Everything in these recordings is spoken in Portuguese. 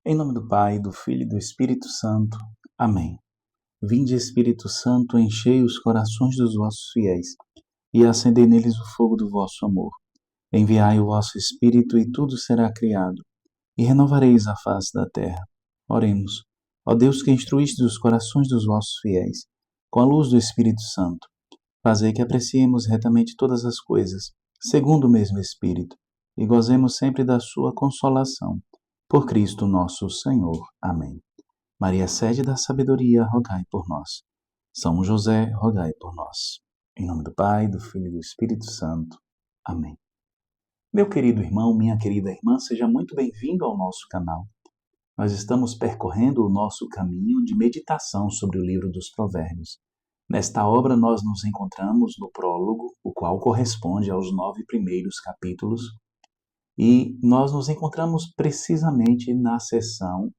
Em nome do Pai, do Filho e do Espírito Santo. Amém. Vinde, Espírito Santo, enchei os corações dos vossos fiéis e acendei neles o fogo do vosso amor. Enviai o vosso Espírito e tudo será criado, e renovareis a face da terra. Oremos. Ó Deus, que instruíste os corações dos vossos fiéis, com a luz do Espírito Santo, fazei que apreciemos retamente todas as coisas, segundo o mesmo Espírito, e gozemos sempre da sua consolação. Por Cristo nosso Senhor. Amém. Maria, sede da sabedoria, rogai por nós. São José, rogai por nós. Em nome do Pai, do Filho e do Espírito Santo. Amém. Meu querido irmão, minha querida irmã, seja muito bem-vindo ao nosso canal. Nós estamos percorrendo o nosso caminho de meditação sobre o livro dos Provérbios. Nesta obra, nós nos encontramos no prólogo, o qual corresponde aos 9 primeiros capítulos, e nós nos encontramos precisamente na seção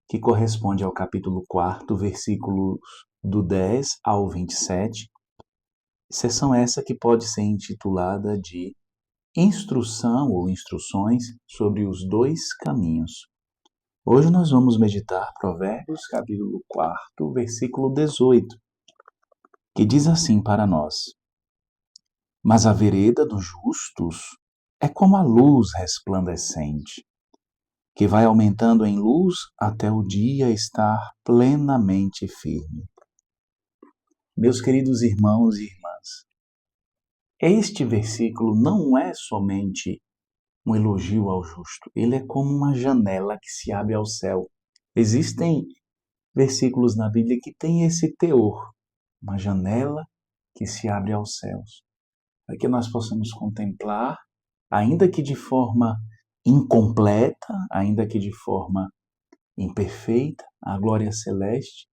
que corresponde ao capítulo 4, versículos do 10 ao 27, seção essa que pode ser intitulada de Instrução ou Instruções sobre os dois caminhos. Hoje nós vamos meditar Provérbios, capítulo 4, versículo 18, que diz assim para nós: Mas a vereda dos justos é como a luz resplandecente, que vai aumentando em luz até o dia estar plenamente firme. Meus queridos irmãos e irmãs, este versículo não é somente um elogio ao justo, ele é como uma janela que se abre ao céu. Existem versículos na Bíblia que têm esse teor, uma janela que se abre aos céus, para que nós possamos contemplar, ainda que de forma incompleta, ainda que de forma imperfeita, a glória celeste,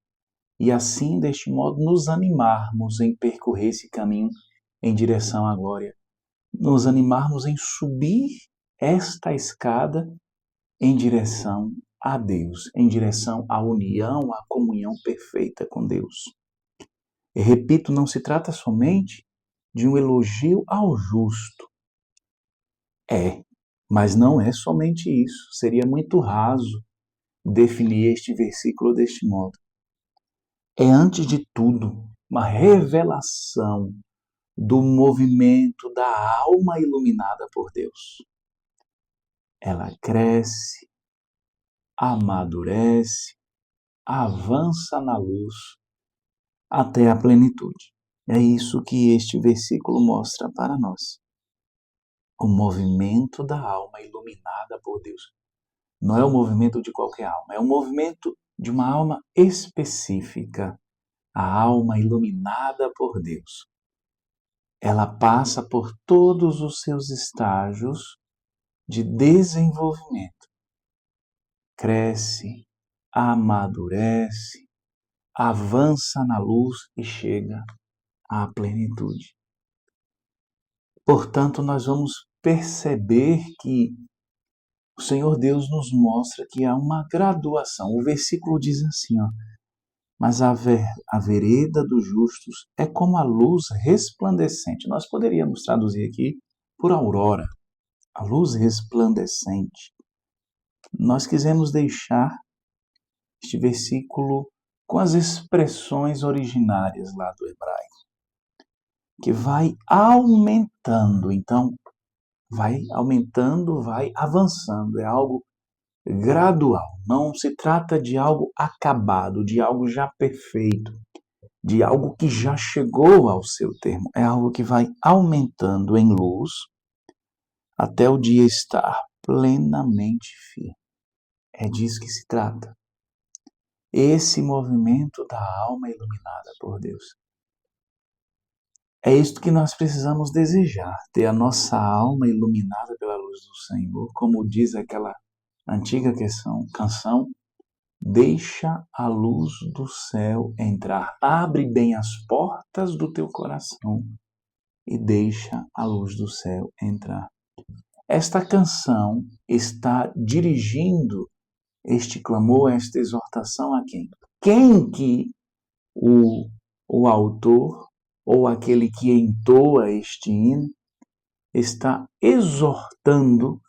e assim, deste modo, nos animarmos em percorrer esse caminho em direção à glória, nos animarmos em subir esta escada em direção a Deus, em direção à união, à comunhão perfeita com Deus. E repito, não se trata somente de um elogio ao justo. Mas não é somente isso. Seria muito raso definir este versículo deste modo. É, antes de tudo, uma revelação do movimento da alma iluminada por Deus. Ela cresce, amadurece, avança na luz até a plenitude. É isso que este versículo mostra para nós. O movimento da alma iluminada por Deus. Não é o movimento de qualquer alma, é o movimento de uma alma específica, a alma iluminada por Deus. Ela passa por todos os seus estágios de desenvolvimento. Cresce, amadurece, avança na luz e chega à plenitude. Portanto, nós vamos perceber que o Senhor Deus nos mostra que há uma graduação. O versículo diz assim, mas a vereda dos justos é como a luz resplandecente. Nós poderíamos traduzir aqui por aurora, a luz resplandecente. Nós quisemos deixar este versículo com as expressões originárias lá do hebraico, que vai aumentando. Então, vai aumentando, vai avançando. É algo gradual. Não se trata de algo acabado, de algo já perfeito, de algo que já chegou ao seu termo. É algo que vai aumentando em luz até o dia estar plenamente firme. É disso que se trata. Esse movimento da alma iluminada por Deus. É isto que nós precisamos desejar, ter a nossa alma iluminada pela luz do Senhor, como diz aquela antiga canção, deixa a luz do céu entrar, abre bem as portas do teu coração e deixa a luz do céu entrar. Esta canção está dirigindo este clamor, esta exortação a quem? Quem que o autor ou aquele que entoa este hino está exortando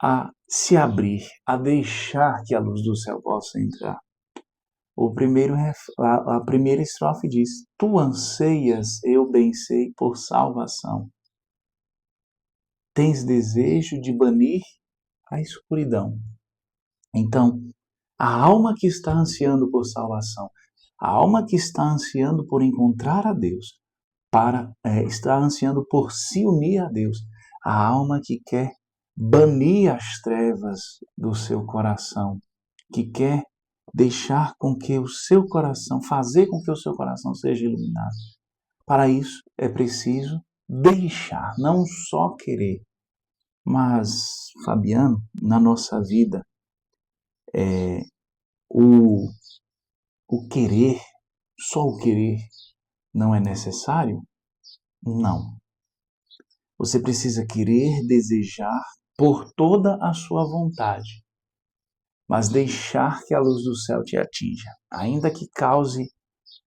a se abrir, a deixar que a luz do céu possa entrar. A primeira estrofe diz: tu anseias, eu bem sei, por salvação. Tens desejo de banir a escuridão. Então, a alma que está ansiando por salvação, a alma que está ansiando por encontrar a Deus, está ansiando por se unir a Deus, a alma que quer banir as trevas do seu coração, que quer deixar com que o seu coração, fazer com que o seu coração seja iluminado. Para isso é preciso deixar, não só querer. Mas, Fabiano, na nossa vida, o querer, só o querer, não é necessário? Não. Você precisa querer, desejar por toda a sua vontade, mas deixar que a luz do céu te atinja, ainda que cause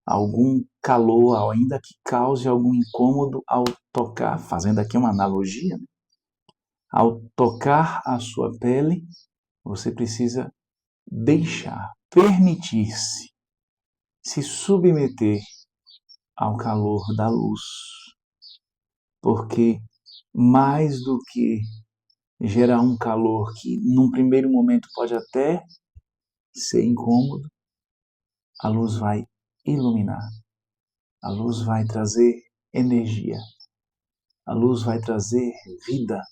algum calor, ainda que cause algum incômodo ao tocar, fazendo aqui uma analogia, né? Ao tocar a sua pele, você precisa deixar, permitir-se, se submeter ao calor da luz, porque mais do que gerar um calor que num primeiro momento pode até ser incômodo, a luz vai iluminar, a luz vai trazer energia, a luz vai trazer vida,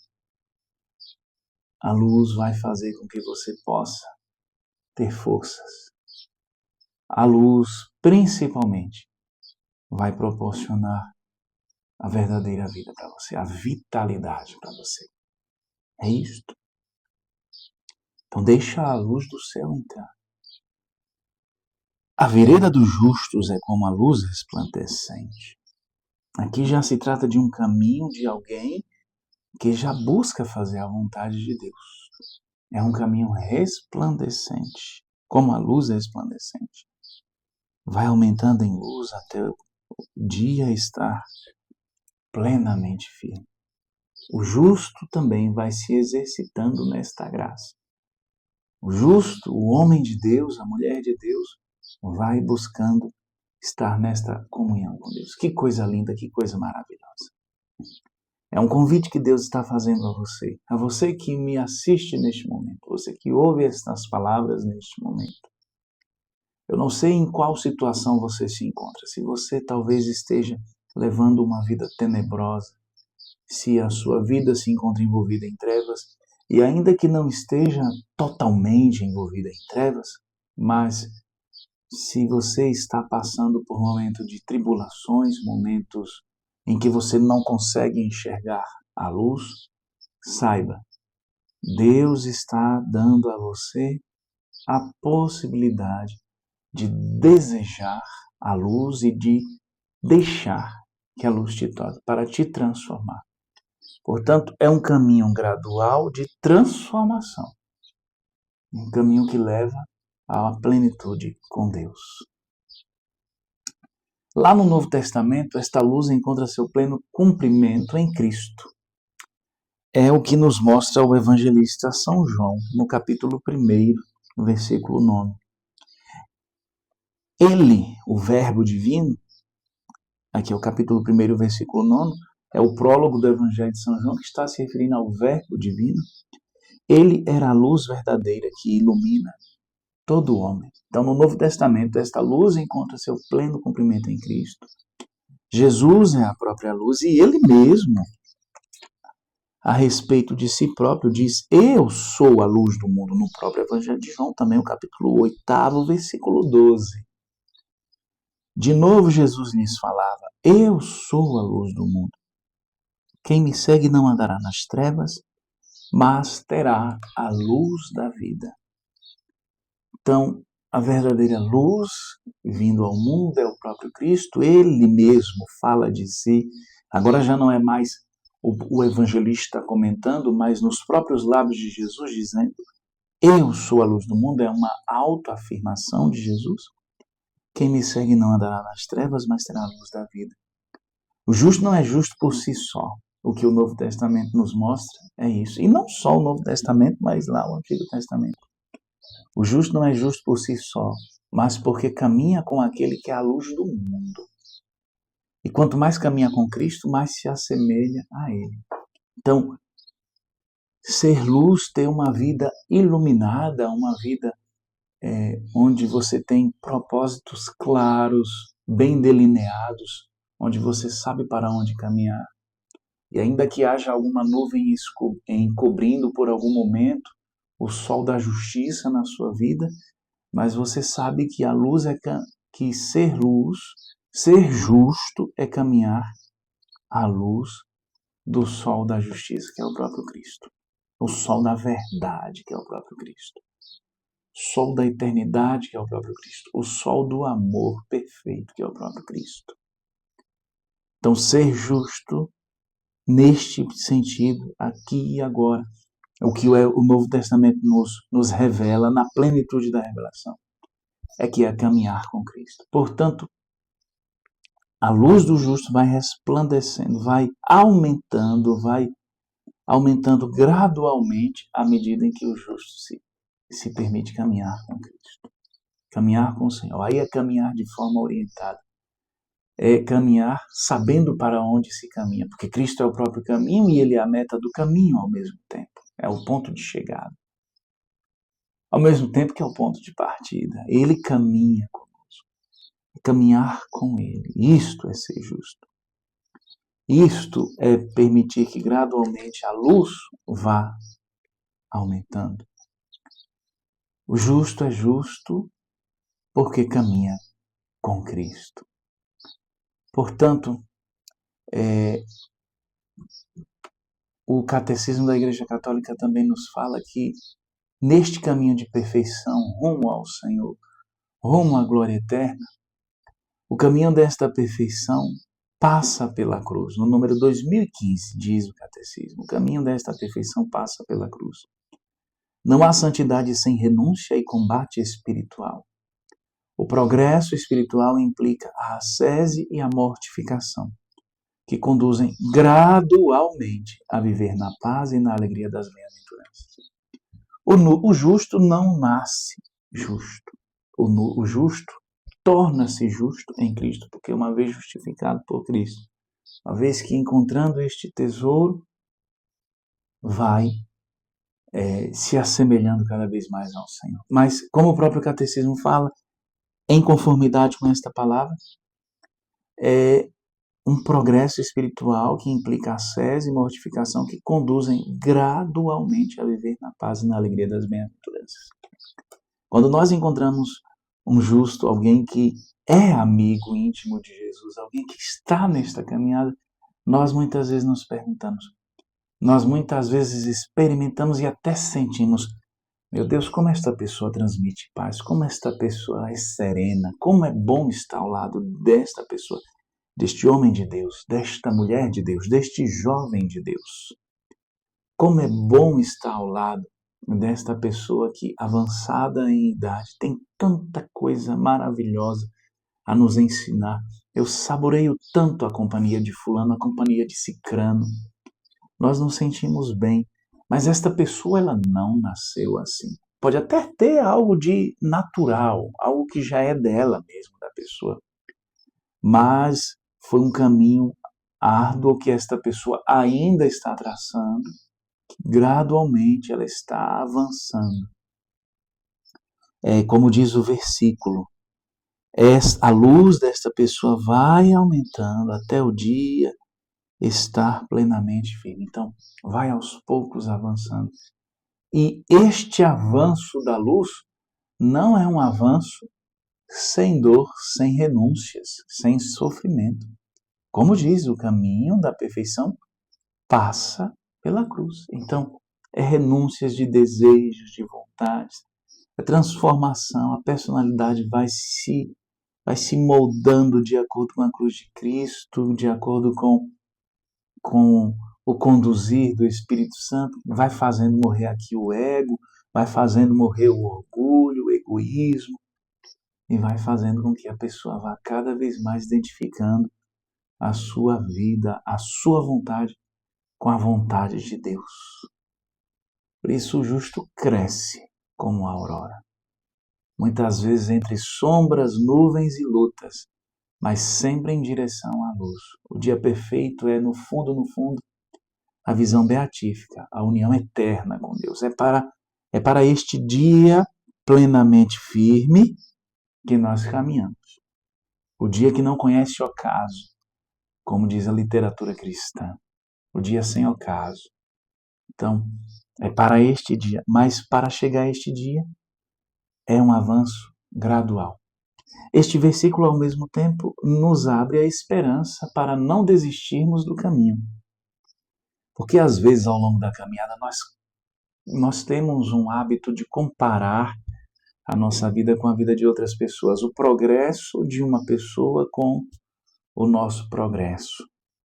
a luz vai fazer com que você possa ter forças. A luz, principalmente, vai proporcionar a verdadeira vida para você, a vitalidade para você. É isto. Então deixa a luz do céu entrar. A vereda dos justos é como a luz resplandecente. Aqui já se trata de um caminho de alguém que já busca fazer a vontade de Deus. É um caminho resplandecente, como a luz resplandecente. Vai aumentando em luz até o dia estar plenamente firme. O justo também vai se exercitando nesta graça. O justo, o homem de Deus, a mulher de Deus, vai buscando estar nesta comunhão com Deus. Que coisa linda, que coisa maravilhosa. É um convite que Deus está fazendo a você que me assiste neste momento, você que ouve estas palavras neste momento. Eu não sei em qual situação você se encontra, se você talvez esteja levando uma vida tenebrosa, se a sua vida se encontra envolvida em trevas, e ainda que não esteja totalmente envolvida em trevas, mas se você está passando por momentos de tribulações, momentos em que você não consegue enxergar a luz, saiba, Deus está dando a você a possibilidade de desejar a luz e de deixar que a luz te toque para te transformar. Portanto, é um caminho gradual de transformação, um caminho que leva à plenitude com Deus. Lá no Novo Testamento, esta luz encontra seu pleno cumprimento em Cristo. É o que nos mostra o evangelista São João, no capítulo 1, versículo 9. Ele, o Verbo divino, aqui é o capítulo 1, versículo 9, é o prólogo do Evangelho de São João que está se referindo ao Verbo divino. Ele era a luz verdadeira que ilumina todo homem. Então, no Novo Testamento, esta luz encontra seu pleno cumprimento em Cristo. Jesus é a própria luz e ele mesmo, a respeito de si próprio, diz: eu sou a luz do mundo, no próprio Evangelho de João, também o capítulo 8, versículo 12. De novo, Jesus lhes falava: eu sou a luz do mundo. Quem me segue não andará nas trevas, mas terá a luz da vida. Então, a verdadeira luz vindo ao mundo é o próprio Cristo. Ele mesmo fala de si. Agora já não é mais o evangelista comentando, mas nos próprios lábios de Jesus dizendo: eu sou a luz do mundo. É uma autoafirmação de Jesus. Quem me segue não andará nas trevas, mas terá a luz da vida. O justo não é justo por si só. o que o Novo Testamento nos mostra é isso. E não só o Novo Testamento, mas lá o Antigo Testamento. O justo não é justo por si só, mas porque caminha com aquele que é a luz do mundo. E quanto mais caminha com Cristo, mais se assemelha a Ele. Então, ser luz, ter uma vida iluminada, uma vida onde você tem propósitos claros, bem delineados, onde você sabe para onde caminhar. E ainda que haja alguma nuvem encobrindo por algum momento o sol da justiça na sua vida, mas você sabe que a luz que ser luz, ser justo é caminhar à luz do sol da justiça, que é o próprio Cristo. O sol da verdade, que é o próprio Cristo. Sol da eternidade, que é o próprio Cristo. O sol do amor perfeito, que é o próprio Cristo. Então, ser justo, neste sentido, aqui e agora, o que o Novo Testamento nos revela na plenitude da revelação, é que é caminhar com Cristo. Portanto, a luz do justo vai resplandecendo, vai aumentando gradualmente à medida em que o justo se permite caminhar com Cristo. Caminhar com o Senhor. Aí é caminhar de forma orientada. É caminhar sabendo para onde se caminha, porque Cristo é o próprio caminho e Ele é a meta do caminho ao mesmo tempo. É o ponto de chegada. Ao mesmo tempo que é o ponto de partida. Ele caminha conosco. Caminhar com Ele. Isto é ser justo. Isto é permitir que gradualmente a luz vá aumentando. O justo é justo porque caminha com Cristo. Portanto, o Catecismo da Igreja Católica também nos fala que neste caminho de perfeição, rumo ao Senhor, rumo à glória eterna, o caminho desta perfeição passa pela cruz. No número 2015, diz o Catecismo, o caminho desta perfeição passa pela cruz. Não há santidade sem renúncia e combate espiritual. O progresso espiritual implica a ascese e a mortificação, que conduzem gradualmente a viver na paz e na alegria das bem-aventuranças. O justo não nasce justo. O justo torna-se justo em Cristo, porque uma vez justificado por Cristo, uma vez que encontrando este tesouro, vai se assemelhando cada vez mais ao Senhor. Mas, como o próprio Catecismo fala, em conformidade com esta palavra, é um progresso espiritual que implica ascese e mortificação que conduzem gradualmente a viver na paz e na alegria das bem-aventuranças. Quando nós encontramos um justo, alguém que é amigo íntimo de Jesus, alguém que está nesta caminhada, nós muitas vezes nos perguntamos, nós muitas vezes experimentamos e até sentimos, meu Deus, como esta pessoa transmite paz, como esta pessoa é serena, como é bom estar ao lado desta pessoa, deste homem de Deus, desta mulher de Deus, deste jovem de Deus. Como é bom estar ao lado desta pessoa que, avançada em idade, tem tanta coisa maravilhosa a nos ensinar. Eu saboreio tanto a companhia de fulano, a companhia de cicrano. Nós nos sentimos bem, mas esta pessoa ela não nasceu assim. Pode até ter algo de natural, algo que já é dela mesmo, da pessoa. Mas foi um caminho árduo que esta pessoa ainda está traçando, que gradualmente ela está avançando. Como diz o versículo, a luz desta pessoa vai aumentando até o dia estar plenamente firme. Então, vai aos poucos avançando. E este avanço da luz não é um avanço sem dor, sem renúncias, sem sofrimento. Como diz, o caminho da perfeição passa pela cruz. Então, é renúncias de desejos, de vontades, a transformação, a personalidade vai se moldando de acordo com a cruz de Cristo, de acordo com o conduzir do Espírito Santo, vai fazendo morrer aqui o ego, vai fazendo morrer o orgulho, o egoísmo, e vai fazendo com que a pessoa vá cada vez mais identificando a sua vida, a sua vontade com a vontade de Deus. Por isso o justo cresce como a aurora, muitas vezes entre sombras, nuvens e lutas, mas sempre em direção à luz. O dia perfeito é, no fundo, a visão beatífica, a união eterna com Deus. É para este dia plenamente firme que nós caminhamos. O dia que não conhece ocaso, como diz a literatura cristã. O dia sem ocaso. Então, é para este dia. Mas para chegar a este dia, é um avanço gradual. Este versículo, ao mesmo tempo, nos abre a esperança para não desistirmos do caminho. Porque, às vezes, ao longo da caminhada, nós temos um hábito de comparar a nossa vida com a vida de outras pessoas, o progresso de uma pessoa com o nosso progresso.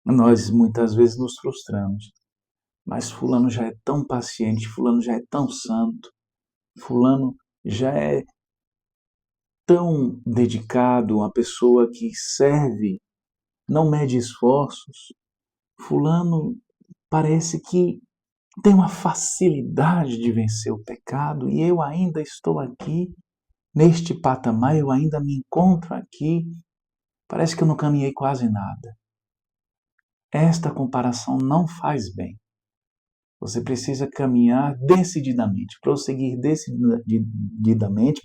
Nós, muitas vezes, nos frustramos. Mas fulano já é tão paciente, fulano já é tão santo, fulano já é tão dedicado, uma pessoa que serve, não mede esforços. Fulano parece que tem uma facilidade de vencer o pecado e eu ainda estou aqui, neste patamar, eu ainda me encontro aqui. Parece que eu não caminhei quase nada. Esta comparação não faz bem. Você precisa caminhar decididamente, prosseguir decididamente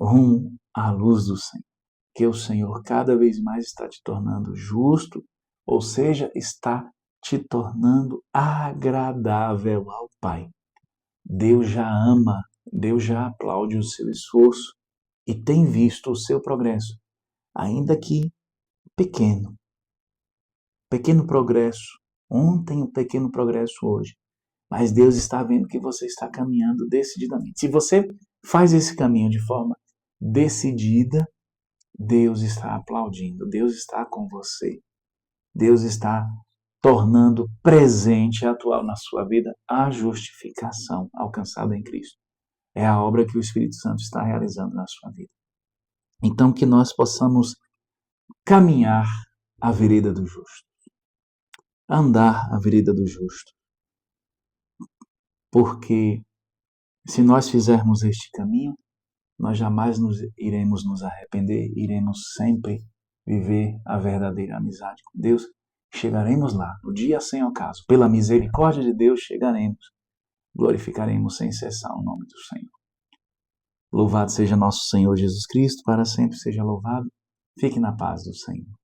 rumo à luz do Senhor. Que o Senhor cada vez mais está te tornando justo, ou seja, está te tornando agradável ao Pai. Deus já ama, Deus já aplaude o seu esforço e tem visto o seu progresso, ainda que pequeno. Pequeno progresso ontem, um pequeno progresso hoje. Mas Deus está vendo que você está caminhando decididamente. Se você faz esse caminho de forma decidida, Deus está aplaudindo, Deus está com você. Deus está tornando presente e atual na sua vida a justificação alcançada em Cristo. É a obra que o Espírito Santo está realizando na sua vida. Então, que nós possamos caminhar a vereda do justo. Andar a vereda do justo. Porque se nós fizermos este caminho, nós jamais iremos nos arrepender, iremos sempre viver a verdadeira amizade com Deus. Chegaremos lá, no dia sem ocaso. Pela misericórdia de Deus chegaremos. Glorificaremos sem cessar o nome do Senhor. Louvado seja nosso Senhor Jesus Cristo, para sempre seja louvado. Fique na paz do Senhor.